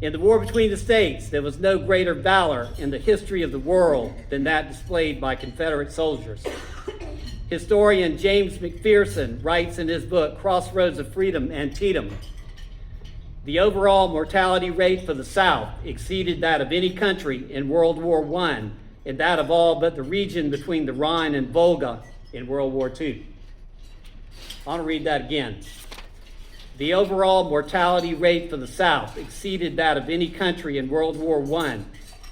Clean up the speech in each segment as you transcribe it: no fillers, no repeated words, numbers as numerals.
In the war between the states, there was no greater valor in the history of the world than that displayed by Confederate soldiers. Historian James McPherson writes in his book, Crossroads of Freedom, Antietam, the overall mortality rate for the South exceeded that of any country in World War I and that of all but the region between the Rhine and Volga in World War II. I want to read that again. The overall mortality rate for the South exceeded that of any country in World War I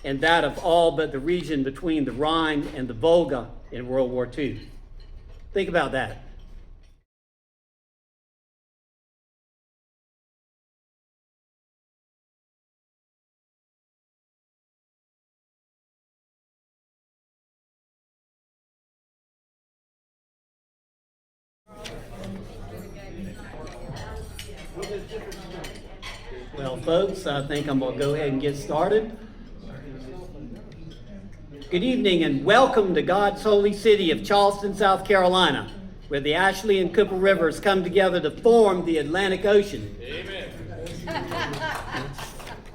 and that of all but the region between the Rhine and the Volga in World War II. Think about that. Well, folks, I think I'm going to go ahead and get started. Good evening and welcome to God's holy city of Charleston, South Carolina, where the Ashley and Cooper Rivers come together to form the Atlantic Ocean. Amen.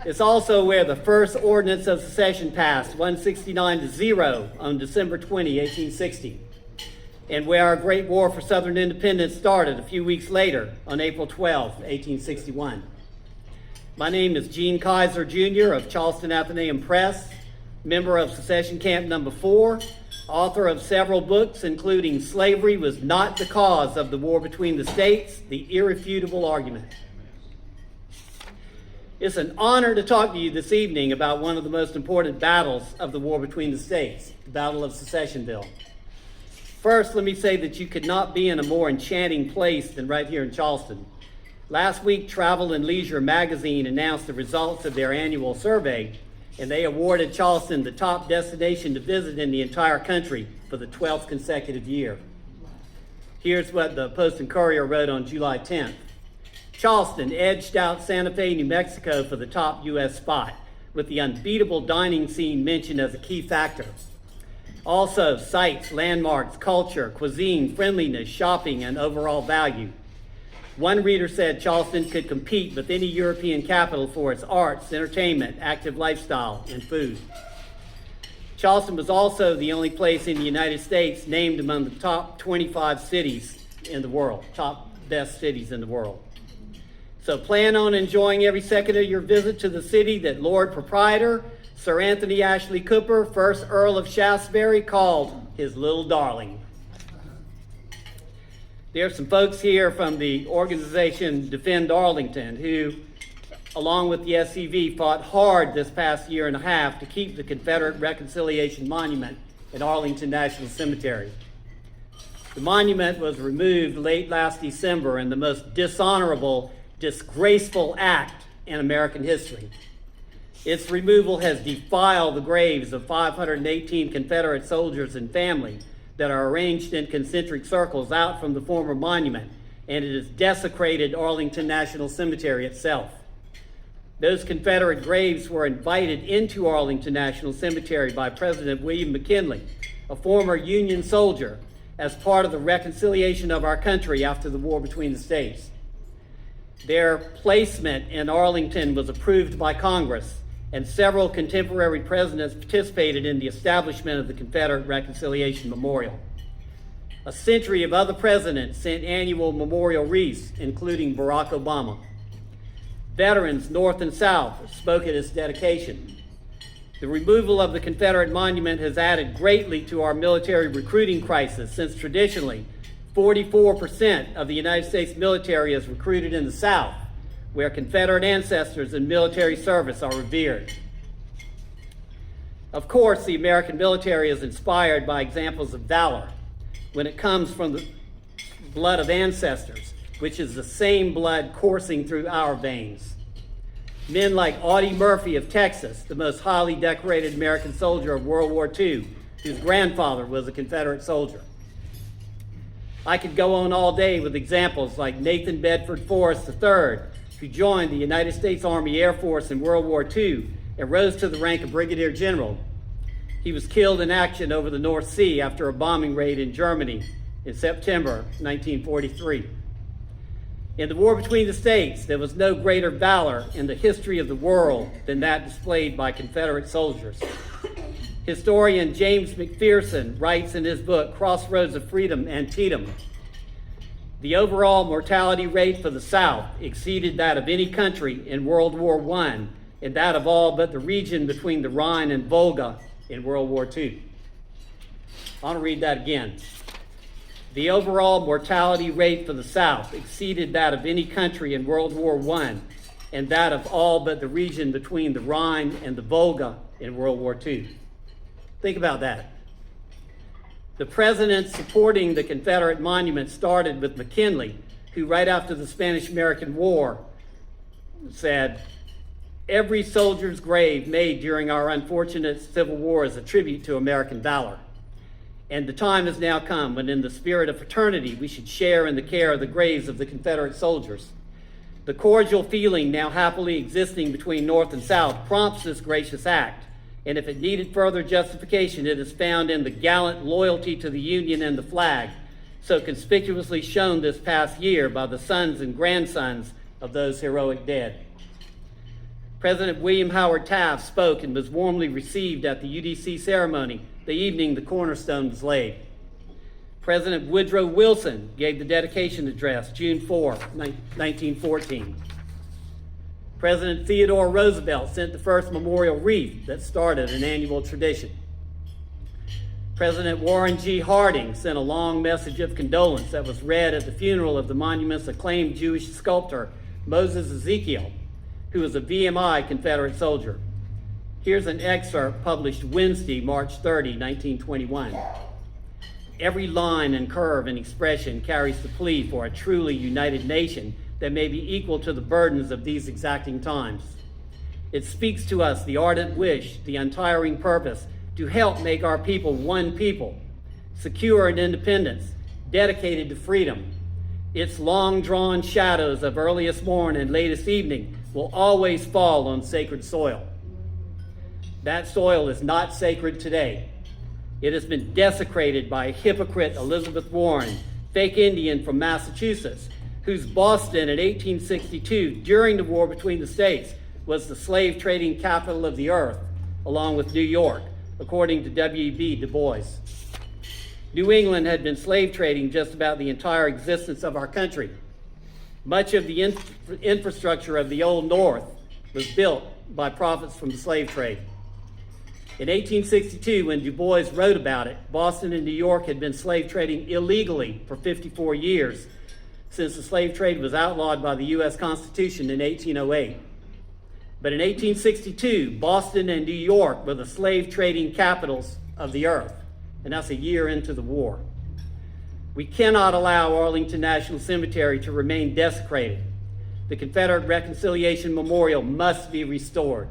It's also where the first ordinance of secession passed, 169-0, on December 20, 1860, and where our great war for Southern independence started a few weeks later on April 12, 1861. My name is Gene Kaiser, Jr. of Charleston Athenaeum Press, member of Secession Camp Number 4, author of several books, including Slavery Was Not the Cause of the War Between the States, The Irrefutable Argument. It's an honor to talk to you this evening about one of the most important battles of the war between the states, the Battle of Secessionville. First, let me say that you could not be in a more enchanting place than right here in Charleston. Last week, Travel and Leisure magazine announced the results of their annual survey, and they awarded Charleston the top destination to visit in the entire country for the 12th consecutive year. Here's what the Post and Courier wrote on July 10th. Charleston edged out Santa Fe, New Mexico for the top U.S. spot, with the unbeatable dining scene mentioned as a key factor. Also, sights, landmarks, culture, cuisine, friendliness, shopping, and overall value. One reader said Charleston could compete with any European capital for its arts, entertainment, active lifestyle, and food. Charleston was also the only place in the United States named among the top 25 cities in the world, top best cities in the world. So plan on enjoying every second of your visit to the city that Lord Proprietor, Sir Anthony Ashley Cooper, 1st Earl of Shaftesbury, called his little darling. There are some folks here from the organization Defend Arlington who, along with the SCV, fought hard this past year and a half to keep the Confederate Reconciliation Monument at Arlington National Cemetery. The monument was removed late last December in the most dishonorable, disgraceful act in American history. Its removal has defiled the graves of 518 Confederate soldiers and families that are arranged in concentric circles out from the former monument, and it has desecrated Arlington National Cemetery itself. Those Confederate graves were invited into Arlington National Cemetery by President William McKinley, a former Union soldier, as part of the reconciliation of our country after the war between the states. Their placement in Arlington was approved by Congress, and several contemporary presidents participated in the establishment of the Confederate Reconciliation Memorial. A century of other presidents sent annual memorial wreaths, including Barack Obama. Veterans North and South spoke at its dedication. The removal of the Confederate monument has added greatly to our military recruiting crisis, since traditionally 44% of the United States military is recruited in the South, where Confederate ancestors and military service are revered. Of course, the American military is inspired by examples of valor when it comes from the blood of ancestors, which is the same blood coursing through our veins. Men like Audie Murphy of Texas, the most highly decorated American soldier of World War II, whose grandfather was a Confederate soldier. I could go on all day with examples like Nathan Bedford Forrest III, who joined the United States Army Air Force in World War II and rose to the rank of Brigadier General. He was killed in action over the North Sea after a bombing raid in Germany in September 1943. In the war between the states, there was no greater valor in the history of the world than that displayed by Confederate soldiers. Historian James McPherson writes in his book, Crossroads of Freedom, Antietam, the overall mortality rate for the South exceeded that of any country in World War I and that of all but the region between the Rhine and Volga in World War II. I want to read that again. The overall mortality rate for the South exceeded that of any country in World War I and that of all but the region between the Rhine and the Volga in World War II. Think about that. The presidents supporting the Confederate monument started with McKinley, who right after the Spanish-American War said, "Every soldier's grave made during our unfortunate Civil War is a tribute to American valor. And the time has now come when in the spirit of fraternity we should share in the care of the graves of the Confederate soldiers. The cordial feeling now happily existing between North and South prompts this gracious act, and if it needed further justification, it is found in the gallant loyalty to the Union and the flag, so conspicuously shown this past year by the sons and grandsons of those heroic dead." President William Howard Taft spoke and was warmly received at the UDC ceremony the evening the cornerstone was laid. President Woodrow Wilson gave the dedication address June 4, 1914. President Theodore Roosevelt sent the first memorial wreath that started an annual tradition. President Warren G. Harding sent a long message of condolence that was read at the funeral of the monument's acclaimed Jewish sculptor, Moses Ezekiel, who was a VMI Confederate soldier. Here's an excerpt published Wednesday, March 30, 1921. Every line and curve and expression carries the plea for a truly united nation that may be equal to the burdens of these exacting times. It speaks to us the ardent wish, the untiring purpose to help make our people one people, secure in independence, dedicated to freedom. Its long-drawn shadows of earliest morn and latest evening will always fall on sacred soil. That soil is not sacred today. It has been desecrated by a hypocrite, Elizabeth Warren, fake Indian from Massachusetts, whose Boston in 1862, during the war between the states, was the slave trading capital of the earth, along with New York, according to W.B. Du Bois. New England had been slave trading just about the entire existence of our country. Much of the infrastructure of the Old North was built by profits from the slave trade. In 1862, when Du Bois wrote about it, Boston and New York had been slave trading illegally for 54 years, since the slave trade was outlawed by the U.S. Constitution in 1808. But in 1862, Boston and New York were the slave trading capitals of the earth, and that's a year into the war. We cannot allow Arlington National Cemetery to remain desecrated. The Confederate Reconciliation Memorial must be restored.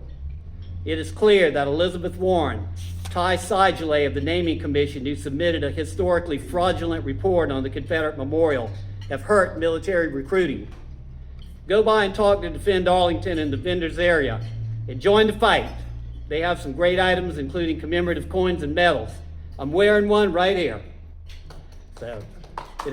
It is clear that Elizabeth Warren, Ty Seidule of the Naming Commission, who submitted a historically fraudulent report on the Confederate Memorial, have hurt military recruiting. Go by and talk to Defend Arlington in the vendors area and join the fight. They have some great items, including commemorative coins and medals. I'm wearing one right here. So it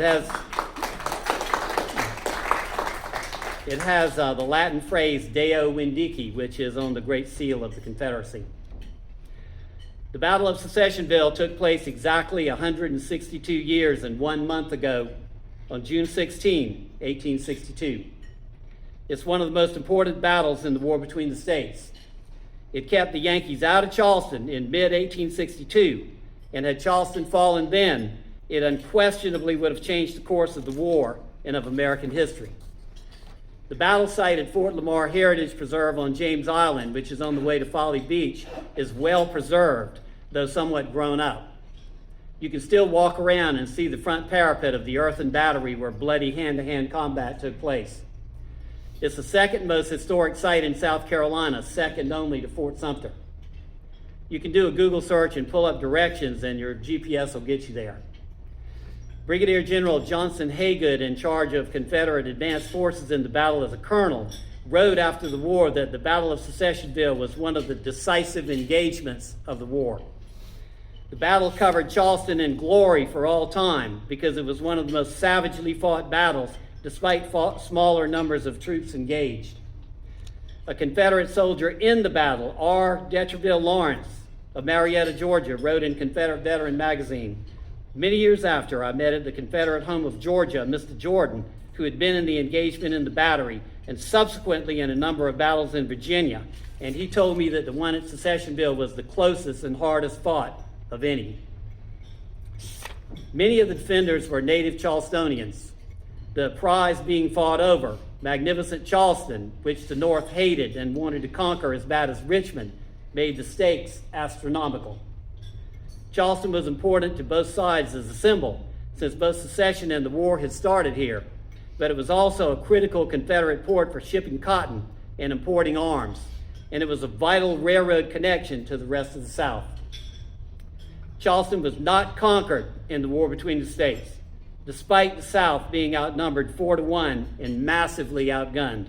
has the Latin phrase Deo Vindici, which is on the Great Seal of the Confederacy. The Battle of Secessionville took place exactly 162 years and 1 month ago on June 16, 1862. It's one of the most important battles in the war between the states. It kept the Yankees out of Charleston in mid-1862, and had Charleston fallen then, it unquestionably would have changed the course of the war and of American history. The battle site at Fort Lamar Heritage Preserve on James Island, which is on the way to Folly Beach, is well preserved, though somewhat grown up. You can still walk around and see the front parapet of the earthen battery where bloody hand-to-hand combat took place. It's the second most historic site in South Carolina, second only to Fort Sumter. You can do a Google search and pull up directions and your GPS will get you there. Brigadier General Johnson Haygood, in charge of Confederate advanced forces in the battle as a colonel, wrote after the war that the Battle of Secessionville was one of the decisive engagements of the war. The battle covered Charleston in glory for all time because it was one of the most savagely fought battles despite smaller numbers of troops engaged. A Confederate soldier in the battle, R. Detreville Lawrence of Marietta, Georgia, wrote in Confederate Veteran magazine, "Many years after, I met at the Confederate home of Georgia, Mr. Jordan, who had been in the engagement in the battery and subsequently in a number of battles in Virginia, and he told me that the one at Secessionville was the closest and hardest fought of any." Many of the defenders were native Charlestonians, the prize being fought over, magnificent Charleston, which the North hated and wanted to conquer as bad as Richmond, made the stakes astronomical. Charleston was important to both sides as a symbol, since both secession and the war had started here, but it was also a critical Confederate port for shipping cotton and importing arms, and it was a vital railroad connection to the rest of the South. Charleston was not conquered in the war between the states, despite the South being outnumbered 4-1 and massively outgunned.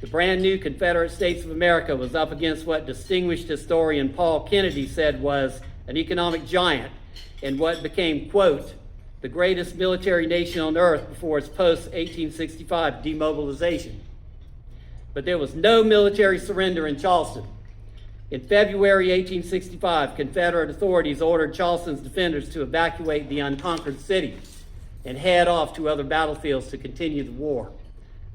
The brand new Confederate States of America was up against what distinguished historian Paul Kennedy said was an economic giant and what became, quote, the greatest military nation on earth before its post-1865 demobilization. But there was no military surrender in Charleston. In February 1865, Confederate authorities ordered Charleston's defenders to evacuate the unconquered city and head off to other battlefields to continue the war.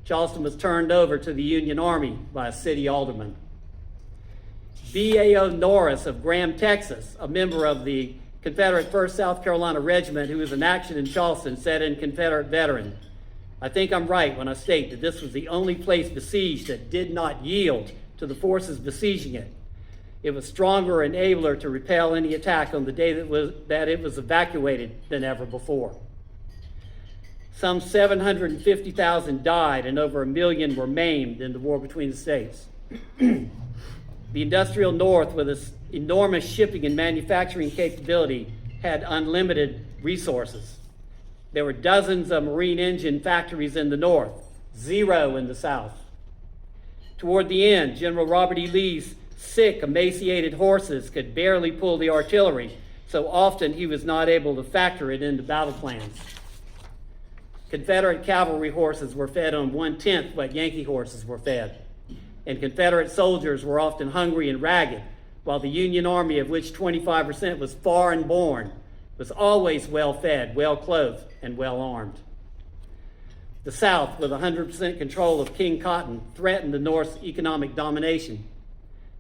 Charleston was turned over to the Union Army by a city alderman. B.A.O. Norris of Graham, Texas, a member of the Confederate 1st South Carolina Regiment who was in action in Charleston, said in Confederate Veteran, "I think I'm right when I state that this was the only place besieged that did not yield to the forces besieging it. It was stronger and abler to repel any attack on the day that it was evacuated than ever before." Some 750,000 died and over 1 million were maimed in the war between the states. The industrial North, with its enormous shipping and manufacturing capability, had unlimited resources. There were dozens of marine engine factories in the North, 0 in the South. Toward the end, General Robert E. Lee's sick, emaciated horses could barely pull the artillery, so often he was not able to factor it into battle plans. Confederate cavalry horses were fed on 1/10 what Yankee horses were fed, and Confederate soldiers were often hungry and ragged, while the Union Army, of which 25% was foreign-born, was always well-fed, well-clothed, and well-armed. The South, with 100% control of King Cotton, threatened the North's economic domination.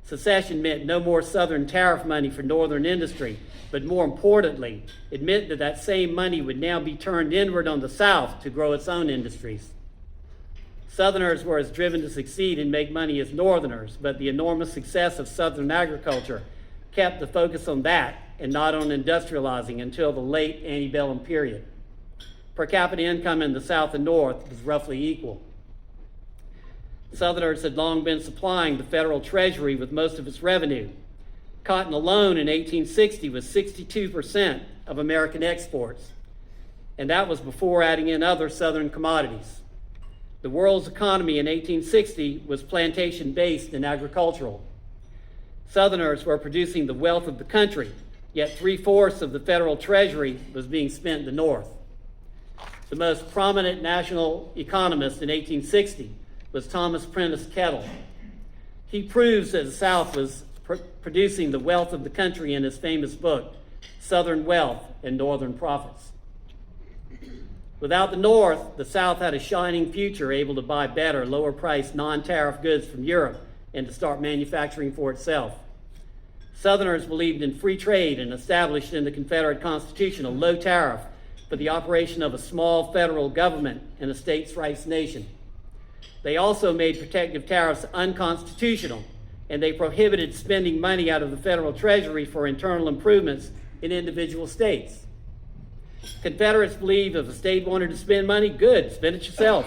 Secession meant no more Southern tariff money for Northern industry, but more importantly, it meant that that same money would now be turned inward on the South to grow its own industries. Southerners were as driven to succeed and make money as Northerners, but the enormous success of Southern agriculture kept the focus on that and not on industrializing until the late antebellum period. Per capita income in the South and North was roughly equal. Southerners had long been supplying the federal treasury with most of its revenue. Cotton alone in 1860 was 62% of American exports, and that was before adding in other Southern commodities. The world's economy in 1860 was plantation-based and agricultural. Southerners were producing the wealth of the country, yet 3/4 of the federal treasury was being spent in the North. The most prominent national economist in 1860 was Thomas Prentice Kettle. He proves that the South was producing the wealth of the country in his famous book, Southern Wealth and Northern Profits. Without the North, the South had a shining future, able to buy better, lower-priced, non-tariff goods from Europe and to start manufacturing for itself. Southerners believed in free trade and established in the Confederate Constitution a low tariff for the operation of a small federal government in a states' rights nation. They also made protective tariffs unconstitutional, and they prohibited spending money out of the federal treasury for internal improvements in individual states. Confederates believed if a state wanted to spend money, good, spend it yourself.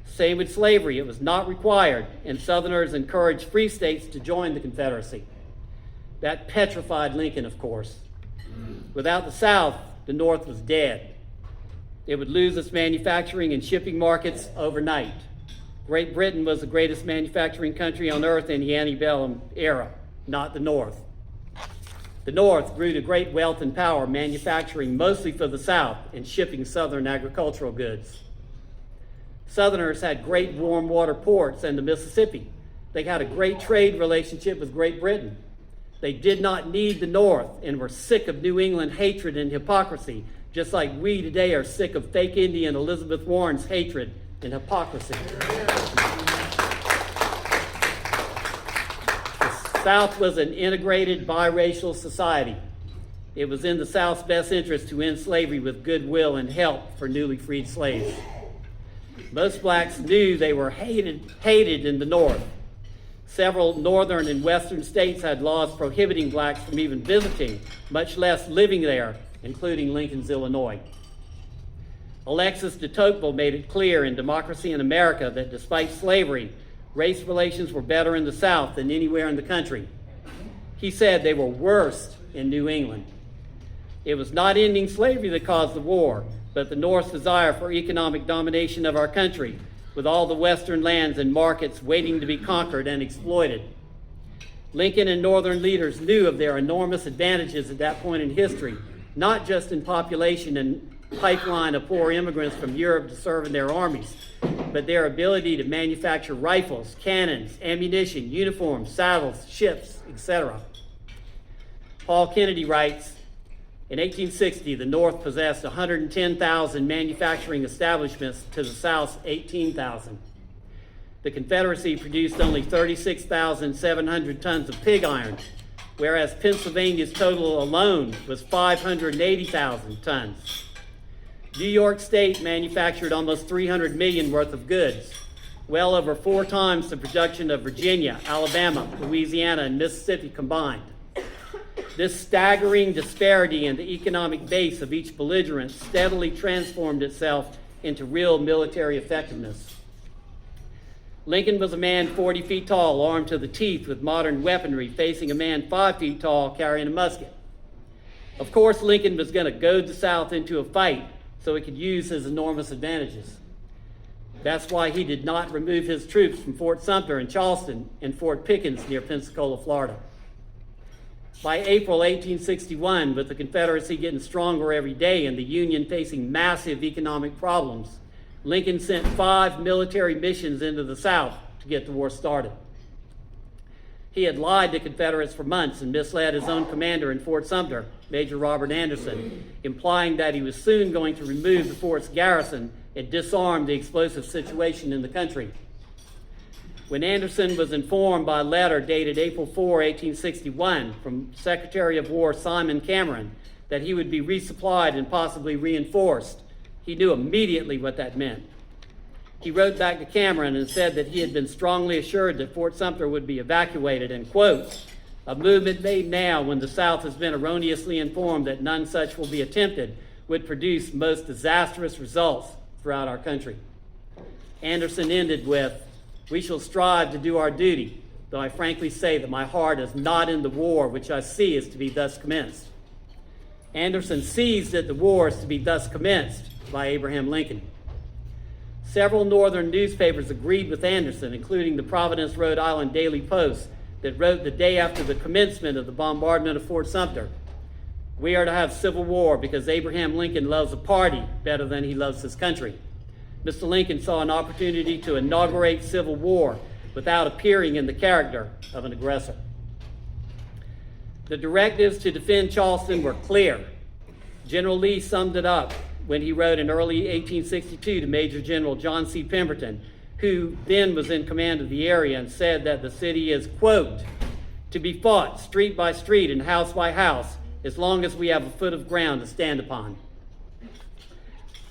Same with slavery, it was not required, and Southerners encouraged free states to join the Confederacy. That petrified Lincoln, of course. Without the South, the North was dead. It would lose its manufacturing and shipping markets overnight. Great Britain was the greatest manufacturing country on earth in the antebellum era, not the North. The North grew to great wealth and power, manufacturing mostly for the South and shipping Southern agricultural goods. Southerners had great warm water ports and the Mississippi. They had a great trade relationship with Great Britain. They did not need the North and were sick of New England hatred and hypocrisy, just like we today are sick of fake Indian Elizabeth Warren's hatred and hypocrisy. The South was an integrated biracial society. It was in the South's best interest to end slavery with goodwill and help for newly freed slaves. Most blacks knew they were hated in the North. Several northern and western states had laws prohibiting blacks from even visiting, much less living there, including Lincoln's Illinois. Alexis de Tocqueville made it clear in Democracy in America that despite slavery, race relations were better in the South than anywhere in the country. He said they were worst in New England. It was not ending slavery that caused the war, but the North's desire for economic domination of our country, with all the western lands and markets waiting to be conquered and exploited. Lincoln and Northern leaders knew of their enormous advantages at that point in history, not just in population and pipeline of poor immigrants from Europe to serve in their armies, but their ability to manufacture rifles, cannons, ammunition, uniforms, saddles, ships, etc. Paul Kennedy writes, in 1860, the North possessed 110,000 manufacturing establishments to the South's 18,000. The Confederacy produced only 36,700 tons of pig iron, whereas Pennsylvania's total alone was 580,000 tons. New York State manufactured almost 300 million worth of goods, well over 4 times the production of Virginia, Alabama, Louisiana, and Mississippi combined. This staggering disparity in the economic base of each belligerent steadily transformed itself into real military effectiveness. Lincoln was a man 40 feet tall, armed to the teeth with modern weaponry, facing a man 5 feet tall carrying a musket. Of course, Lincoln was going to goad the South into a fight so he could use his enormous advantages. That's why he did not remove his troops from Fort Sumter in Charleston and Fort Pickens near Pensacola, Florida. By April 1861, with the Confederacy getting stronger every day and the Union facing massive economic problems, Lincoln sent 5 military missions into the South to get the war started. He had lied to Confederates for months and misled his own commander in Fort Sumter, Major Robert Anderson, implying that he was soon going to remove the fort's garrison and disarm the explosive situation in the country. When Anderson was informed by a letter dated April 4, 1861, from Secretary of War Simon Cameron that he would be resupplied and possibly reinforced, he knew immediately what that meant. He wrote back to Cameron and said that he had been strongly assured that Fort Sumter would be evacuated and, quote, "A movement made now when the South has been erroneously informed that none such will be attempted would produce most disastrous results throughout our country." Anderson ended with, "We shall strive to do our duty, though I frankly say that my heart is not in the war which I see is to be thus commenced." Anderson sees that the war is to be thus commenced by Abraham Lincoln. Several northern newspapers agreed with Anderson, including the Providence, Rhode Island Daily Post, that wrote the day after the commencement of the bombardment of Fort Sumter, "We are to have civil war because Abraham Lincoln loves a party better than he loves his country." Mr. Lincoln saw an opportunity to inaugurate civil war without appearing in the character of an aggressor. The directives to defend Charleston were clear. General Lee summed it up when he wrote in early 1862 to Major General John C. Pemberton, who then was in command of the area, and said that the city is, quote, "to be fought street by street and house by house as long as we have a foot of ground to stand upon."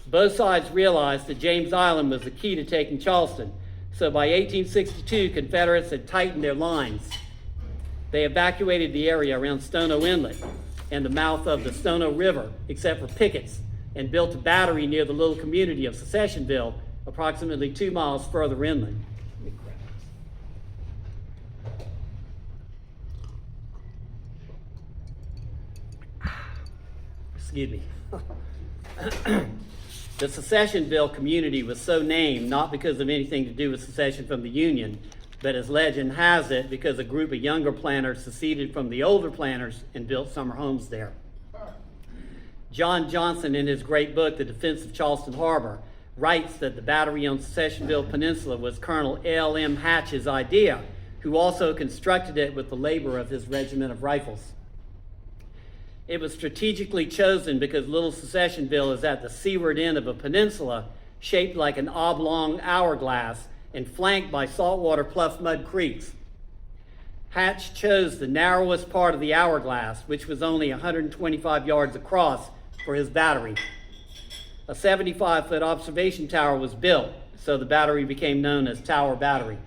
Both sides realized that James Island was the key to taking Charleston, so by 1862, Confederates had tightened their lines. They evacuated the area around Stono Inlet and the mouth of the Stono River, except for pickets, and built a battery near the little community of Secessionville, approximately 2 miles further inland. Excuse me. The Secessionville community was so named not because of anything to do with secession from the Union, but as legend has it, because a group of younger planters seceded from the older planters and built summer homes there. John Johnson, in his great book, The Defense of Charleston Harbor, writes that the battery on Secessionville Peninsula was Colonel L.M. Hatch's idea, who also constructed it with the labor of his regiment of rifles. It was strategically chosen because Little Secessionville is at the seaward end of a peninsula shaped like an oblong hourglass and flanked by saltwater pluff mud creeks. Hatch chose the narrowest part of the hourglass, which was only 125 yards across, for his battery. A 75-foot observation tower was built, so the battery became known as Tower Battery.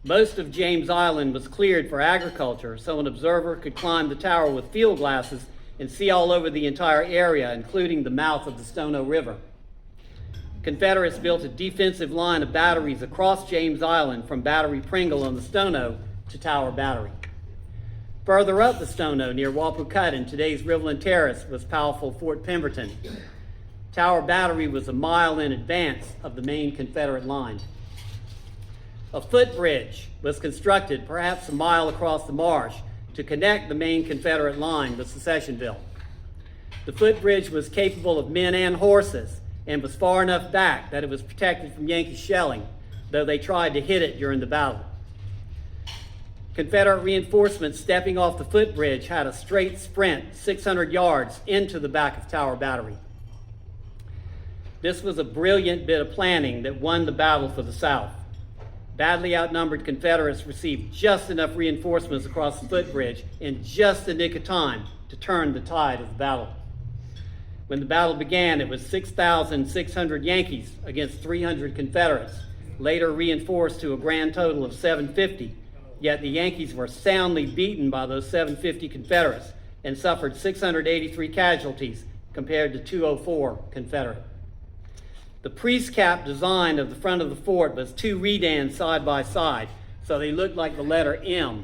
Most of James Island was cleared for agriculture, so an observer could climb the tower with field glasses and see all over the entire area, including the mouth of the Stono River. Confederates built a defensive line of batteries across James Island from Battery Pringle on the Stono to Tower Battery. Further up the Stono, near Wapaucut in today's Riverland Terrace, was powerful Fort Pemberton. Tower Battery was a mile in advance of the main Confederate line. A footbridge was constructed perhaps a mile across the marsh to connect the main Confederate line with Secessionville. The footbridge was capable of men and horses and was far enough back that it was protected from Yankee shelling, though they tried to hit it during the battle. Confederate reinforcements stepping off the footbridge had a straight sprint 600 yards into the back of Tower Battery. This was a brilliant bit of planning that won the battle for the South. Badly outnumbered Confederates received just enough reinforcements across the footbridge in just the nick of time to turn the tide of the battle. When the battle began, it was 6,600 Yankees against 300 Confederates, later reinforced to a grand total of 750, yet the Yankees were soundly beaten by those 750 Confederates and suffered 683 casualties compared to 204 Confederate. The priest cap design of the front of the fort was two redans side by side, so they looked like the letter M.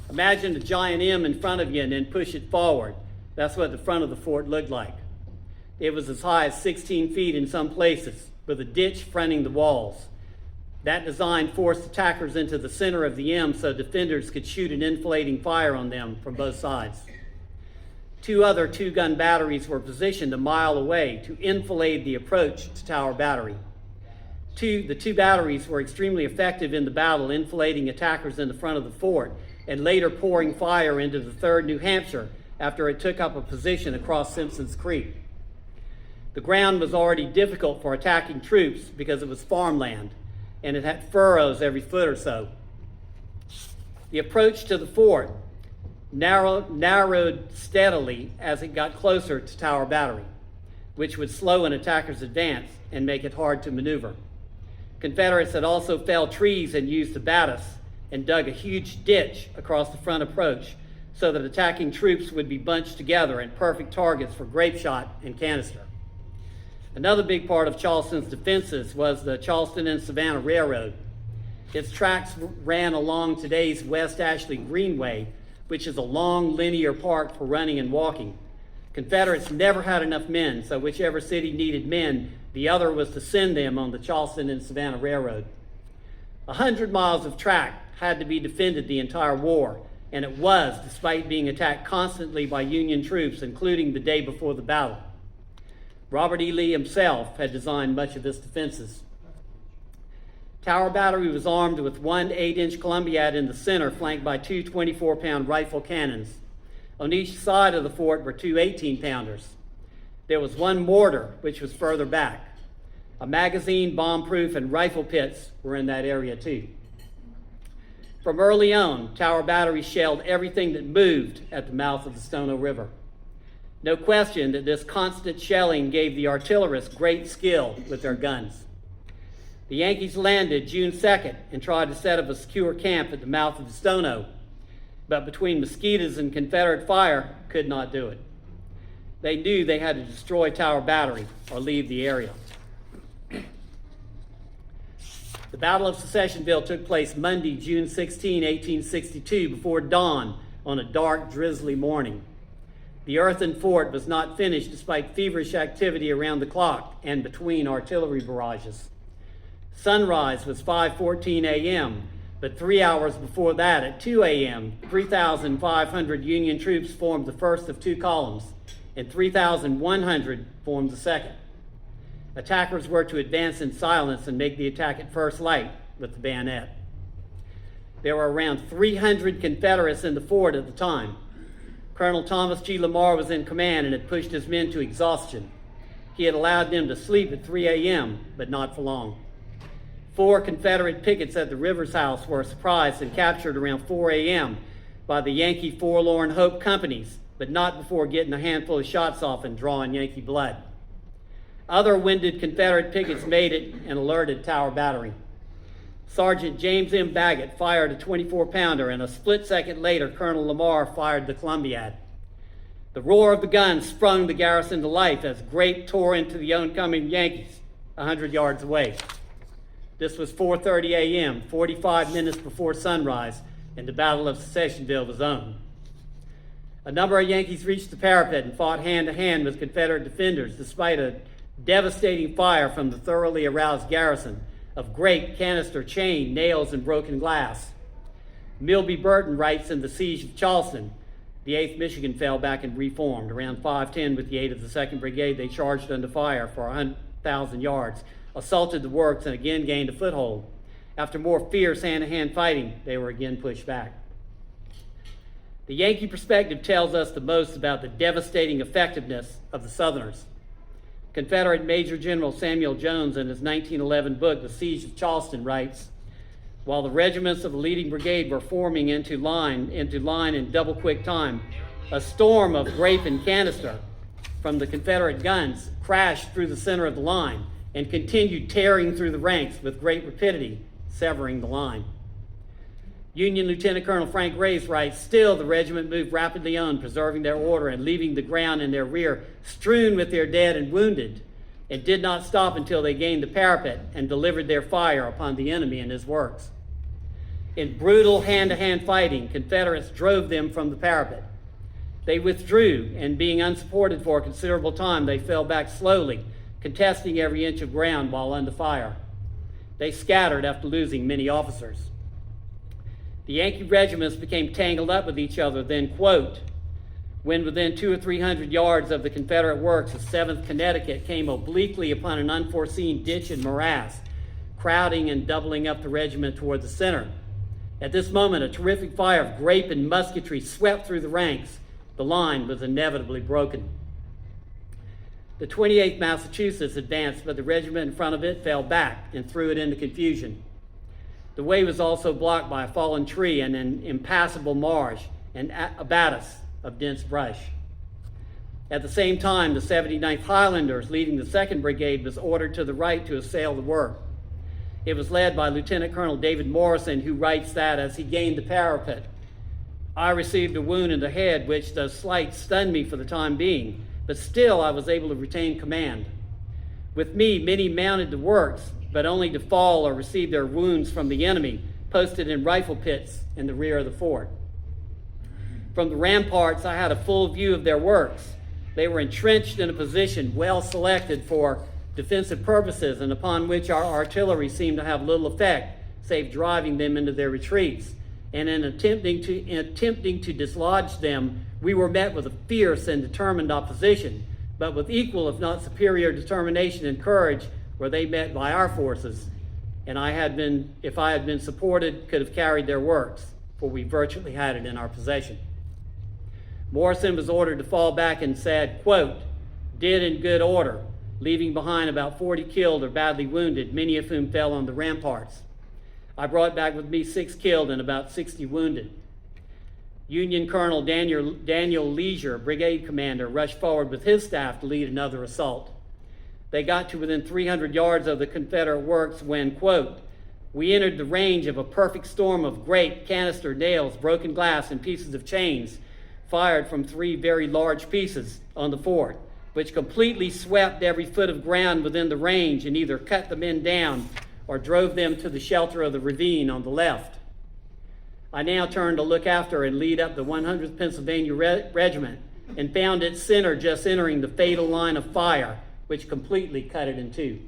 Imagine a giant M in front of you and then push it forward. That's what the front of the fort looked like. It was as high as 16 feet in some places, with a ditch fronting the walls. That design forced attackers into the center of the M so defenders could shoot an inflating fire on them from both sides. Two other two-gun batteries were positioned a mile away to enfilade the approach to Tower Battery. The two batteries were extremely effective in the battle, enfilading attackers in the front of the fort and later pouring fire into the 3rd New Hampshire after it took up a position across Simpson's Creek. The ground was already difficult for attacking troops because it was farmland, and it had furrows every foot or so. The approach to the fort narrowed steadily as it got closer to Tower Battery, which would slow an attacker's advance and make it hard to maneuver. Confederates had also felled trees and used the battis and dug a huge ditch across the front approach so that attacking troops would be bunched together and perfect targets for grape shot and canister. Another big part of Charleston's defenses was the Charleston and Savannah Railroad. Its tracks ran along today's West Ashley Greenway, which is a long linear park for running and walking. Confederates never had enough men, so whichever city needed men, the other was to send them on the Charleston and Savannah Railroad. 100 miles of track had to be defended the entire war, and it was, despite being attacked constantly by Union troops, including the day before the battle. Robert E. Lee himself had designed much of its defenses. Tower Battery was armed with one 8-inch Columbiad in the center, flanked by two 24-pound rifle cannons. On each side of the fort were two 18-pounders. There was one mortar, which was further back. A magazine, bomb-proof, and rifle pits were in that area too. From early on, Tower Battery shelled everything that moved at the mouth of the Stono River. No question that this constant shelling gave the artillerists great skill with their guns. The Yankees landed June 2nd and tried to set up a secure camp at the mouth of the Stono, but between mosquitoes and Confederate fire, could not do it. They knew they had to destroy Tower Battery or leave the area. The Battle of Secessionville took place Monday, June 16, 1862, before dawn on a dark, drizzly morning. The earthen fort was not finished despite feverish activity around the clock and between artillery barrages. Sunrise was 5:14 a.m., but 3 hours before that, at 2 a.m., 3,500 Union troops formed the first of two columns, and 3,100 formed the second. Attackers were to advance in silence and make the attack at first light with the bayonet. There were around 300 Confederates in the fort at the time. Colonel Thomas G. Lamar was in command and had pushed his men to exhaustion. He had allowed them to sleep at 3 a.m., but not for long. 4 Confederate pickets at the Rivers House were surprised and captured around 4 a.m. by the Yankee Forlorn Hope companies, but not before getting a handful of shots off and drawing Yankee blood. Other winded Confederate pickets made it and alerted Tower Battery. Sergeant James M. Baggett fired a 24-pounder, and a split second later, Colonel Lamar fired the Columbiad. The roar of the guns sprung the garrison to life as grape tore into the oncoming Yankees 100 yards away. This was 4:30 a.m., 45 minutes before sunrise, and the Battle of Secessionville was on. A number of Yankees reached the parapet and fought hand-to-hand with Confederate defenders despite a devastating fire from the thoroughly aroused garrison of grape, canister, chain, nails, and broken glass. Milby Burton writes in The Siege of Charleston, the 8th Michigan fell back and reformed. Around 5:10, with the aid of the 2nd Brigade, they charged under fire for 100,000 yards, assaulted the works, and again gained a foothold. After more fierce hand-to-hand fighting, they were again pushed back. The Yankee perspective tells us the most about the devastating effectiveness of the Southerners. Confederate Major General Samuel Jones, in his 1911 book, The Siege of Charleston, writes, while the regiments of the leading brigade were forming into line in double quick time, a storm of grape and canister from the Confederate guns crashed through the center of the line and continued tearing through the ranks with great rapidity, severing the line. Union Lieutenant Colonel Frank Race writes, still the regiment moved rapidly on, preserving their order and leaving the ground in their rear strewn with their dead and wounded, and did not stop until they gained the parapet and delivered their fire upon the enemy and his works. In brutal hand-to-hand fighting, Confederates drove them from the parapet. They withdrew, and being unsupported for a considerable time, they fell back slowly, contesting every inch of ground while under fire. They scattered after losing many officers. The Yankee regiments became tangled up with each other, then, quote, when within 200 or 300 yards of the Confederate works, the 7th Connecticut came obliquely upon an unforeseen ditch and morass, crowding and doubling up the regiment toward the center. At this moment, a terrific fire of grape and musketry swept through the ranks. The line was inevitably broken. The 28th Massachusetts advanced, but the regiment in front of it fell back and threw it into confusion. The way was also blocked by a fallen tree and an impassable marsh and abatis of dense brush. At the same time, the 79th Highlanders, leading the 2nd Brigade, was ordered to the right to assail the work. It was led by Lieutenant Colonel David Morrison, who writes that as he gained the parapet, I received a wound in the head, which, though slight, stunned me for the time being, but still I was able to retain command. With me, many mounted the works, but only to fall or receive their wounds from the enemy, posted in rifle pits in the rear of the fort. From the ramparts, I had a full view of their works. They were entrenched in a position well selected for defensive purposes and upon which our artillery seemed to have little effect, save driving them into their retreats. And in attempting to dislodge them, we were met with a fierce and determined opposition, but with equal, if not superior, determination and courage were they met by our forces. And if I had been supported, could have carried their works, for we virtually had it in our possession. Morrison was ordered to fall back and said, quote, did in good order, leaving behind about 40 killed or badly wounded, many of whom fell on the ramparts. I brought back with me 6 killed and about 60 wounded. Union Colonel Daniel Leisure, brigade commander, rushed forward with his staff to lead another assault. They got to within 300 yards of the Confederate works when, quote, we entered the range of a perfect storm of grape, canister, nails, broken glass, and pieces of chains, fired from 3 very large pieces on the fort, which completely swept every foot of ground within the range and either cut the men down or drove them to the shelter of the ravine on the left. I now turned to look after and lead up the 100th Pennsylvania Regiment and found its center just entering the fatal line of fire, which completely cut it in two.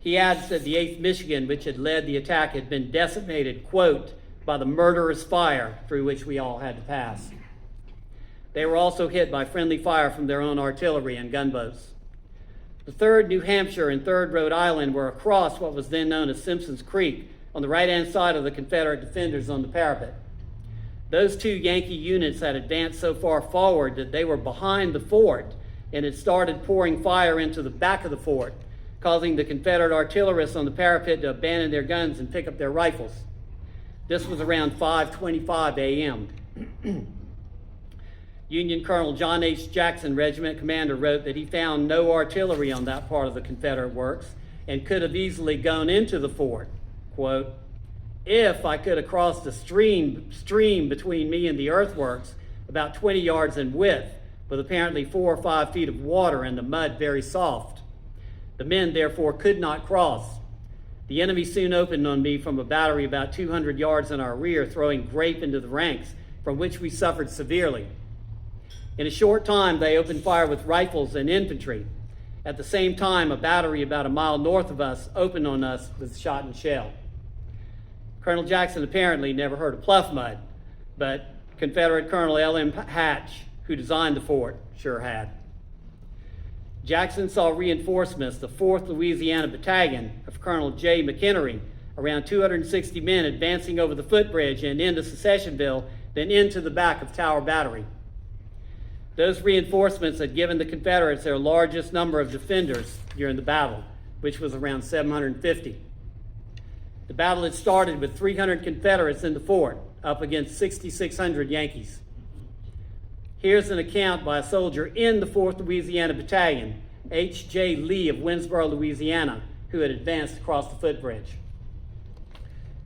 He adds that the 8th Michigan, which had led the attack, had been decimated, quote, by the murderous fire through which we all had to pass. They were also hit by friendly fire from their own artillery and gunboats. The 3rd New Hampshire and 3rd Rhode Island were across what was then known as Simpson's Creek on the right-hand side of the Confederate defenders on the parapet. Those 2 Yankee units had advanced so far forward that they were behind the fort and had started pouring fire into the back of the fort, causing the Confederate artillerists on the parapet to abandon their guns and pick up their rifles. This was around 5:25 a.m. Union Colonel John H. Jackson, regiment commander, wrote that he found no artillery on that part of the Confederate works and could have easily gone into the fort. Quote, "If I could have crossed the stream between me and the earthworks, about 20 yards in width, with apparently 4 or 5 feet of water and the mud very soft. The men, therefore, could not cross. The enemy soon opened on me from a battery about 200 yards in our rear, throwing grape into the ranks, from which we suffered severely. In a short time, they opened fire with rifles and infantry. At the same time, a battery about a mile north of us opened on us with shot and shell." Colonel Jackson apparently never heard of Pluff Mud, but Confederate Colonel L.M. Hatch, who designed the fort, sure had. Jackson saw reinforcements, the 4th Louisiana Battalion of Colonel J. McHenry, around 260 men advancing over the footbridge and into Secessionville, then into the back of Tower Battery. Those reinforcements had given the Confederates their largest number of defenders during the battle, which was around 750. The battle had started with 300 Confederates in the fort, up against 6,600 Yankees. Here's an account by a soldier in the 4th Louisiana Battalion, H.J. Lee of Winsboro, Louisiana, who had advanced across the footbridge.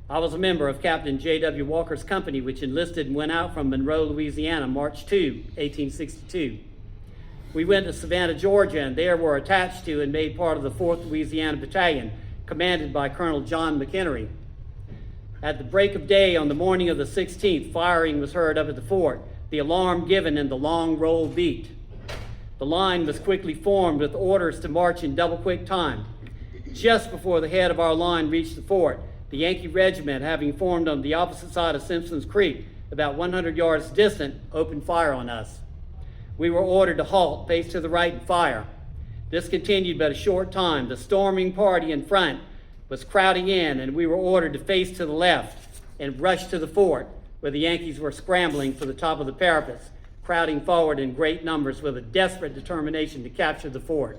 "I was a member of Captain J.W. Walker's company, which enlisted and went out from Monroe, Louisiana, March 2, 1862. We went to Savannah, Georgia, and there were attached to and made part of the 4th Louisiana Battalion, commanded by Colonel John McHenry. At the break of day on the morning of the 16th, firing was heard up at the fort, the alarm given and the long roll beat. The line was quickly formed with orders to march in double quick time. Just before the head of our line reached the fort, the Yankee regiment, having formed on the opposite side of Simpson's Creek, about 100 yards distant, opened fire on us. We were ordered to halt, face to the right, and fire. This continued but a short time. The storming party in front was crowding in, and we were ordered to face to the left and rush to the fort, where the Yankees were scrambling for the top of the parapets, crowding forward in great numbers with a desperate determination to capture the fort.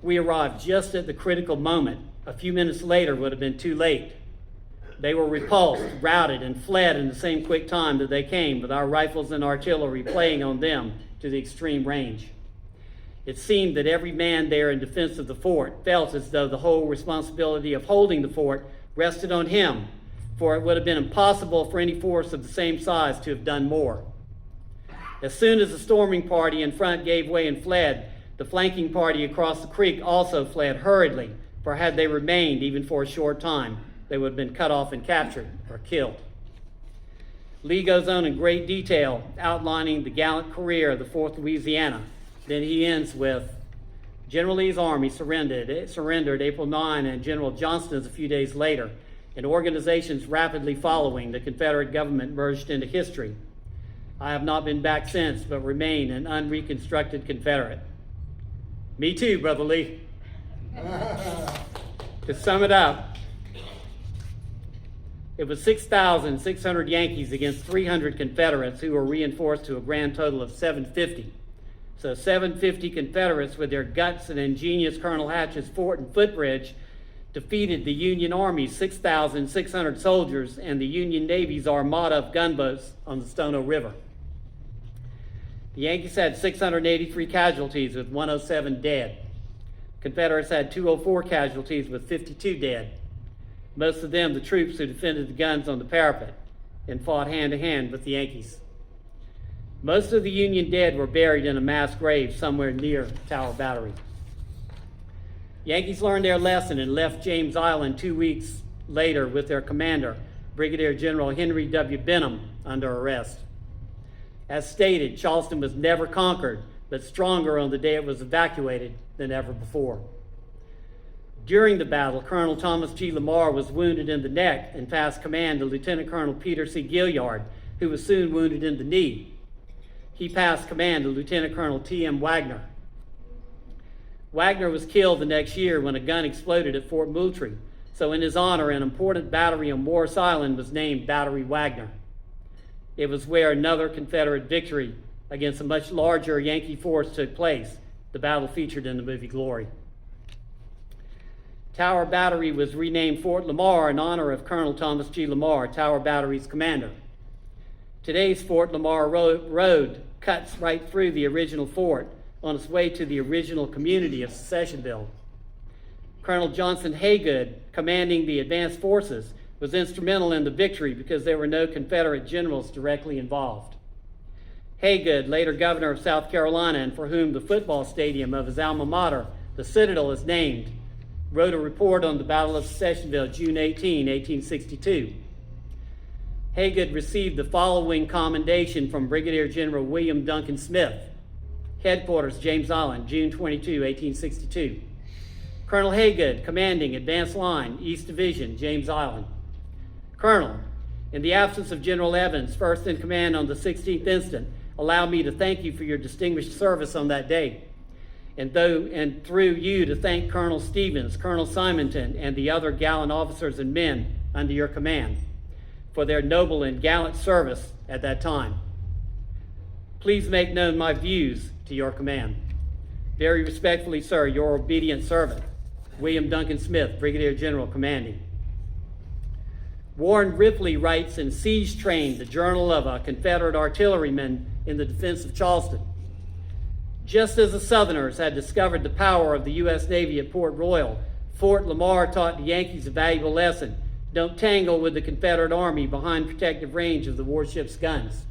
We arrived just at the critical moment. A few minutes later would have been too late. They were repulsed, routed, and fled in the same quick time that they came, with our rifles and artillery playing on them to the extreme range. It seemed that every man there in defense of the fort felt as though the whole responsibility of holding the fort rested on him, for it would have been impossible for any force of the same size to have done more. As soon as the storming party in front gave way and fled, the flanking party across the creek also fled hurriedly, for had they remained even for a short time, they would have been cut off and captured or killed. Lee goes on in great detail, outlining the gallant career of the 4th Louisiana. Then he ends with, General Lee's army surrendered April 9, and General Johnston's a few days later, and organizations rapidly following the Confederate government merged into history. I have not been back since, but remain an unreconstructed Confederate. Me too, Brother Lee. To sum it up, it was 6,600 Yankees against 300 Confederates, who were reinforced to a grand total of 750. So 750 Confederates, with their guts and ingenious Colonel Hatch's fort and footbridge, defeated the Union Army's 6,600 soldiers and the Union Navy's armada of gunboats on the Stono River. The Yankees had 683 casualties with 107 dead. Confederates had 204 casualties with 52 dead. Most of them the troops who defended the guns on the parapet and fought hand to hand with the Yankees. Most of the Union dead were buried in a mass grave somewhere near Tower Battery. Yankees learned their lesson and left James Island 2 weeks later with their commander, Brigadier General Henry W. Benham, under arrest. As stated, Charleston was never conquered, but stronger on the day it was evacuated than ever before. During the battle, Colonel Thomas G. Lamar was wounded in the neck and passed command to Lieutenant Colonel Peter C. Gilliard, who was soon wounded in the knee. he passed command to Lieutenant Colonel T.M. Wagner. Wagner was killed the next year when a gun exploded at Fort Moultrie, so in his honor, an important battery on Morris Island was named Battery Wagner. It was where another Confederate victory against a much larger Yankee force took place, the battle featured in the movie Glory. Tower Battery was renamed Fort Lamar in honor of Colonel Thomas G. Lamar, Tower Battery's commander. Today's Fort Lamar Road cuts right through the original fort on its way to the original community of Secessionville. Colonel Johnson Haygood, commanding the advanced forces, was instrumental in the victory because there were no Confederate generals directly involved. Haygood, later governor of South Carolina and for whom the football stadium of his alma mater, the Citadel, is named, wrote a report on the Battle of Secessionville, June 18, 1862. Haygood received the following commendation from Brigadier General William Duncan Smith, Headquarters, James Island, June 22, 1862. Colonel Haygood, commanding advanced line, East Division, James Island. Colonel, in the absence of General Evans, first in command on the 16th instant, allow me to thank you for your distinguished service on that day, and through you to thank Colonel Stevens, Colonel Simonton, and the other gallant officers and men under your command for their noble and gallant service at that time. Please make known my views to your command. Very respectfully, sir, your obedient servant, William Duncan Smith, Brigadier General commanding. Warren Ripley writes in Siege Train, the journal of a Confederate artilleryman in the defense of Charleston. Just as the Southerners had discovered the power of the U.S. Navy at Port Royal, Fort Lamar taught the Yankees a valuable lesson. Don't tangle with the Confederate Army behind protective range of the warship's guns.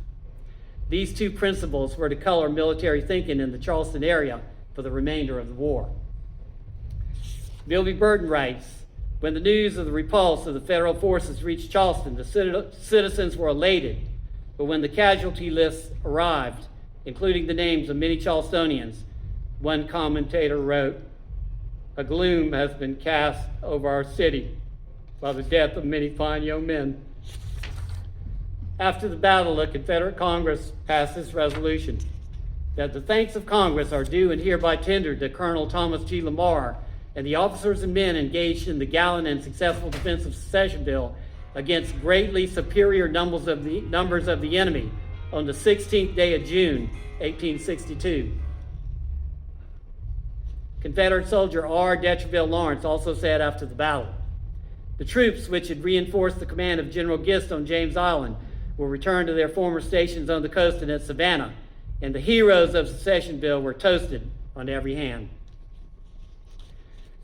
These two principles were to color military thinking in the Charleston area for the remainder of the war. Bilby Burton writes, when the news of the repulse of the Federal forces reached Charleston, the citizens were elated, but when the casualty lists arrived, including the names of many Charlestonians, one commentator wrote, a gloom has been cast over our city by the death of many fine young men. After the battle, the Confederate Congress passed this resolution, that the thanks of Congress are due and hereby tendered to Colonel Thomas G. Lamar and the officers and men engaged in the gallant and successful defense of Secessionville against greatly superior numbers of the enemy on the 16th day of June, 1862. Confederate soldier R. Detreville Lawrence also said after the battle, the troops which had reinforced the command of General Gist on James Island will return to their former stations on the coast and at Savannah, and the heroes of Secessionville were toasted on every hand.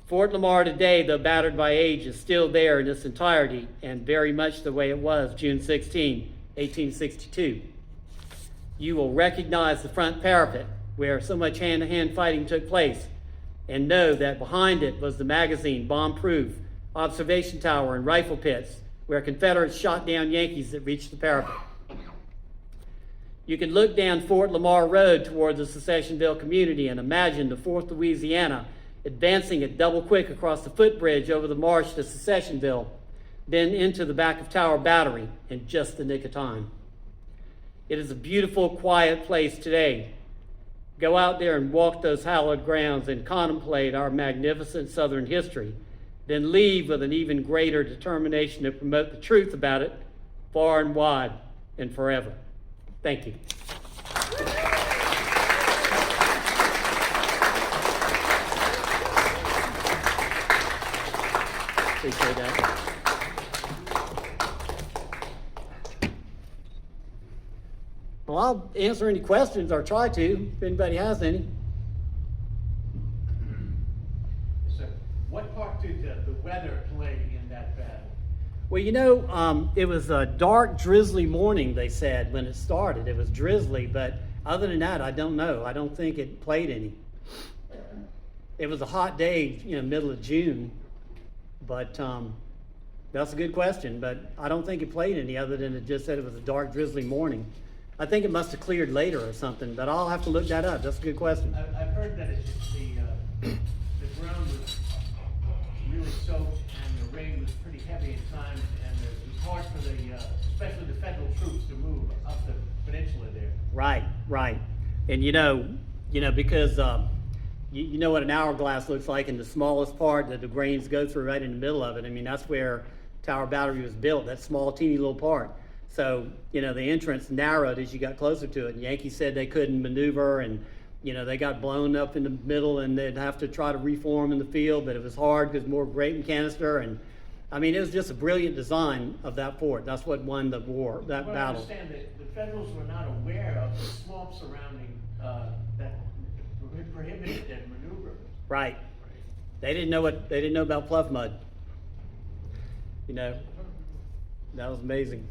Fort Lamar today, though battered by age, is still there in its entirety and very much the way it was June 16, 1862. You will recognize the front parapet where so much hand-to-hand fighting took place and know that behind it was the magazine, bomb-proof, observation tower, and rifle pits where Confederates shot down Yankees that reached the parapet. You can look down Fort Lamar Road toward the Secessionville community and imagine the 4th Louisiana advancing at double quick across the footbridge over the marsh to Secessionville, then into the back of Tower Battery in just the nick of time. It is a beautiful, quiet place today. Go out there and walk those hallowed grounds and contemplate our magnificent Southern history, then leave with an even greater determination to promote the truth about it far and wide and forever. Thank you. Appreciate that. Well, I'll answer any questions or try to, if anybody has any. So, what part did the weather play in that battle? Well, you know, it was a dark, drizzly morning, they said, when it started. It was drizzly, but other than that, I don't know. I don't think it played any. It was a hot day, you know, middle of June, but that's a good question, but I don't think it played any other than it just said it was a dark, drizzly morning. I think it must have cleared later or something, but I'll have to look that up. That's a good question. I've heard that it's just the ground was really soaked and the rain was pretty heavy at times, and it was hard for the, especially the federal troops to move up the peninsula there. Right, right. And you know, because you know what an hourglass looks like, in the smallest part that the grains go through, right in the middle of it. I mean, that's where Tower Battery was built, that small, teeny little part. So, you know, the entrance narrowed as you got closer to it. And Yankees said they couldn't maneuver, and, you know, they got blown up in the middle, and they'd have to try to reform in the field, but it was hard because more grape and canister. And I mean, it was just a brilliant design of that fort. That's what won the war, that Well, I battle. understand that the Federals were not aware of the swamp surrounding, that prohibited their maneuver. Right. They didn't know about pluff mud. You know, that was amazing.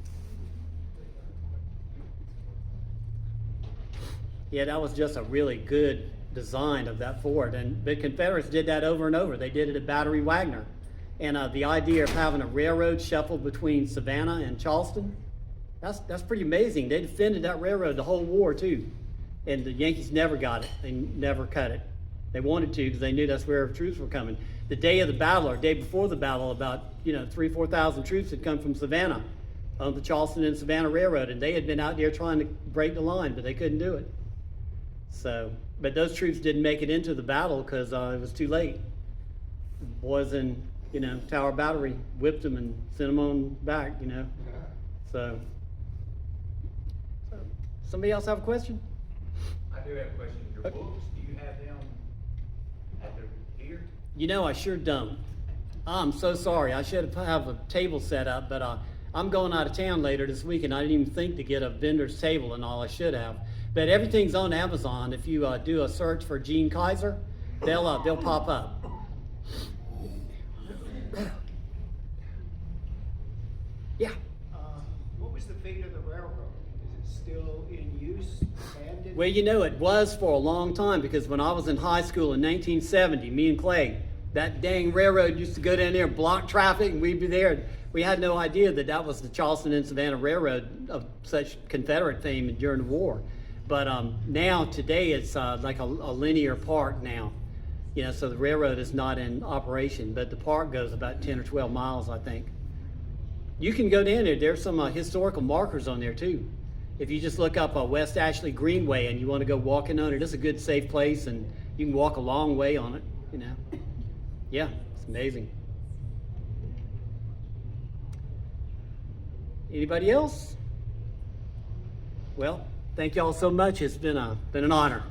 Yeah, that was just a really good design of that fort. And the Confederates did that over and over. They did it at Battery Wagner. And the idea of having a railroad shuffle between Savannah and Charleston, that's pretty amazing. They defended that railroad the whole war too. And the Yankees never got it. They never cut it. They wanted to because they knew that's where troops were coming. The day of the battle, or day before the battle, about 3,000-4,000 troops had come from Savannah on the Charleston and Savannah Railroad, and they had been out there trying to break the line, but they couldn't do it. So, but those troops didn't make it into the battle because it was too late. The boys in Tower Battery whipped them and sent them on back. So somebody else have a question? I do have a question. Your books, do you have them here? I sure don't. I'm so sorry. I should have a table set up, but I'm going out of town later this week, and I didn't even think to get a vendor's table and all. I should have. But everything's on Amazon. If you do a search for Gene Kaiser, they'll pop up. Yeah. What was the fate of the railroad? Is it still in use, abandoned? Well, it was for a long time, because when I was in high school in 1970, me and Clay, that dang railroad used to go down there and block traffic, and we'd be there. We had no idea that was the Charleston and Savannah Railroad of such Confederate fame during the war. But now, today, it's like a linear park now. So the railroad is not in operation, but the park goes about 10 or 12 miles, I think. You can go down there. There's some historical markers on there, too. If you just look up West Ashley Greenway and you want to go walking on it, it's a good, safe place, and you can walk a long way on it, Yeah, it's amazing. Anybody else? Well, thank you all so much. It's been an honor.